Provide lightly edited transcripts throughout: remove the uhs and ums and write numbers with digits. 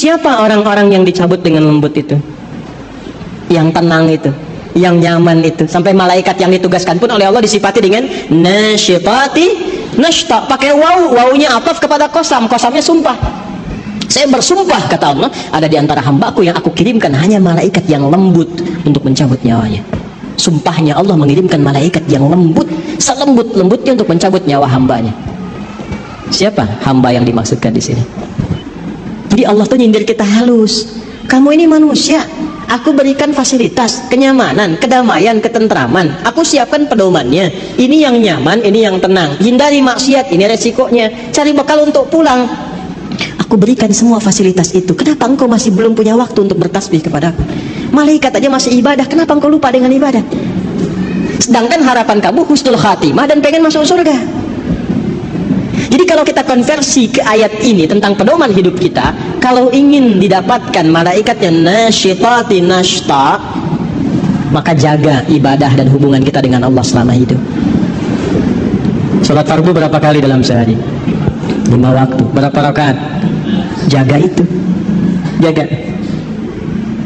Siapa orang-orang yang dicabut dengan lembut itu? Yang tenang itu, yang nyaman itu. Sampai malaikat yang ditugaskan pun oleh Allah disifati dengan nasyitati nashta. Pakai waw, wawunya ataf kepada kosam, kosamnya sumpah. Saya bersumpah, kata Allah, ada di antara hambaku yang aku kirimkan hanya malaikat yang lembut untuk mencabut nyawanya. Sumpahnya Allah mengirimkan malaikat yang lembut, selembut-lembutnya untuk mencabut nyawa hambanya. Siapa hamba yang dimaksudkan di sini? Jadi Allah tuh nyindir kita halus. Kamu ini manusia, aku berikan fasilitas, kenyamanan, kedamaian, ketentraman. Aku siapkan pedomannya. Ini yang nyaman, ini yang tenang. Hindari maksiat, ini resikonya. Cari bekal untuk pulang. Aku berikan semua fasilitas itu. Kenapa engkau masih belum punya waktu untuk bertasbih kepadaku? Malaikat aja masih ibadah, kenapa engkau lupa dengan ibadah? Sedangkan harapan kamu husnul khatimah dan pengen masuk surga. Jadi kalau kita konversi ke ayat ini tentang pedoman hidup kita, kalau ingin didapatkan malaikat yang nasyitati nashta, maka jaga ibadah dan hubungan kita dengan Allah selama hidup. Salat fardu berapa kali dalam sehari? 5 waktu. Berapa rakaat? Jaga itu, jaga.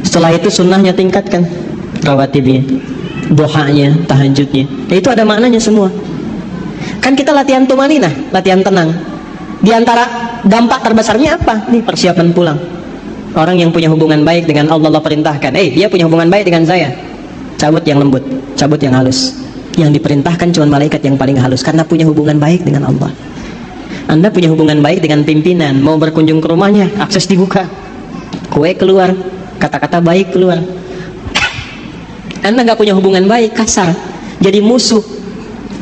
Setelah itu sunnahnya tingkatkan, rawatibnya, duhanya, tahajudnya. Itu ada maknanya semua. Kan kita latihan tumaninah, latihan tenang. Di antara dampak terbesarnya apa? Nih, persiapan pulang. Orang yang punya hubungan baik dengan Allah, Allah perintahkan, dia punya hubungan baik dengan saya, cabut yang lembut, cabut yang halus. Yang diperintahkan cuma malaikat yang paling halus, karena punya hubungan baik dengan Allah. Anda punya hubungan baik dengan pimpinan, mau berkunjung ke rumahnya, akses dibuka, kue keluar, kata-kata baik keluar. Anda nggak punya hubungan baik, kasar, jadi musuh,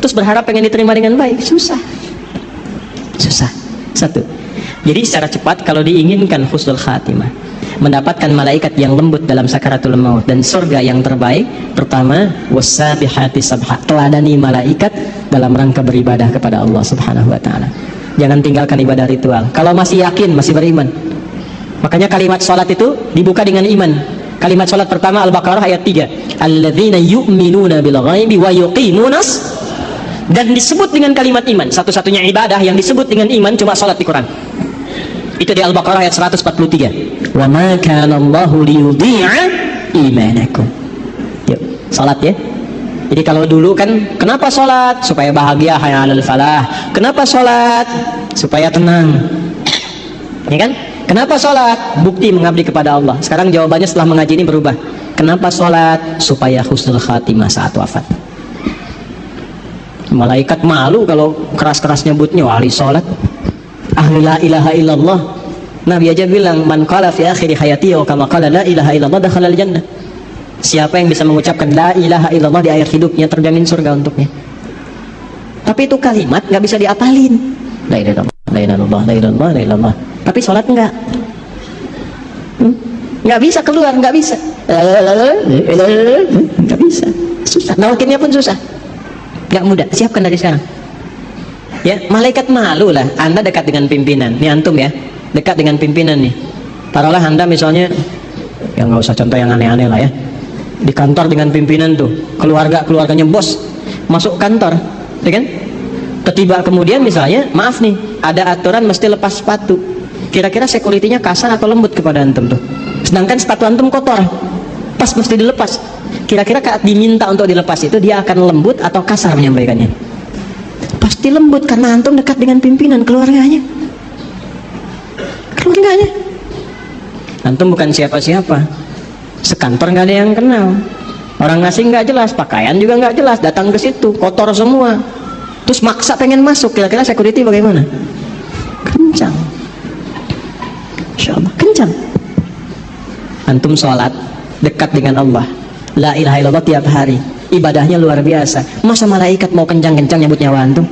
terus berharap pengen diterima dengan baik, susah. Satu. Jadi secara cepat kalau diinginkan husnul khatimah, mendapatkan malaikat yang lembut dalam sakaratul maut dan surga yang terbaik, pertama wasabihati sabha, teladani malaikat dalam rangka beribadah kepada Allah Subhanahu wa taala. Jangan tinggalkan ibadah ritual. Kalau masih yakin, masih beriman. Makanya kalimat sholat itu dibuka dengan iman. Kalimat sholat pertama Al-Baqarah ayat 3. Alladzina yu'minuna bil ghaibi wa yuqimunas, dan disebut dengan kalimat iman. Satu-satunya ibadah yang disebut dengan iman cuma sholat di Quran. Itu di Al-Baqarah ayat 143. Wa ma kana Allahu liyudhi'a imanakum. Yuk, sholat ya. Jadi kalau dulu kan, kenapa sholat? Supaya bahagia, hayya 'alal falah. Kenapa sholat? Supaya tenang. Ya kan? Kenapa sholat? Bukti mengabdi kepada Allah. Sekarang jawabannya setelah mengaji ini berubah. Kenapa sholat? Supaya husnul khatimah saat wafat. Malaikat malu kalau keras-keras nyebutnya wali sholat, ahli la ilaha illallah. Nabi aja bilang, man qala fi akhiri hayati wa kama qala la ilaha illallah dakhala al-jannah. Siapa yang bisa mengucapkan la ilaha illallah di akhir hidupnya, terjamin surga untuknya. Tapi itu kalimat nggak bisa diapalin. La ilaha illallah, la ilaha illallah, la ilaha illallah, la ilaha illallah. Tapi sholat enggak. Nggak bisa keluar, nggak bisa. Nggak bisa. Susah. Nawakinnya pun susah. Nggak mudah. Siapkan dari sekarang. Ya, malaikat malu lah. Anda dekat dengan pimpinan. Ini antum ya, dekat dengan pimpinan nih. Taruhlah Anda misalnya, ya nggak usah contoh yang aneh-aneh lah ya. Di kantor dengan pimpinan tuh, keluarganya bos masuk kantor, ya kan? Ketiba kemudian misalnya, maaf nih, ada aturan mesti lepas sepatu. Kira-kira security-nya kasar atau lembut kepada antum tuh? Sedangkan sepatu antum kotor, pas mesti dilepas. Kira-kira saat diminta untuk dilepas itu dia akan lembut atau kasar menyampaikannya? Pasti lembut, karena antum dekat dengan pimpinan, keluarganya. Antum bukan siapa-siapa. Sekantor nggak ada yang kenal, orang asing nggak jelas, pakaian juga nggak jelas, datang ke situ kotor semua, terus maksa pengen masuk. Kira-kira security bagaimana? Kencang, insyaallah kencang. Antum sholat dekat dengan Allah, la ilaha illallah tiap hari, ibadahnya luar biasa. Masa malaikat mau kencang-kencang nyebut nyawa antum?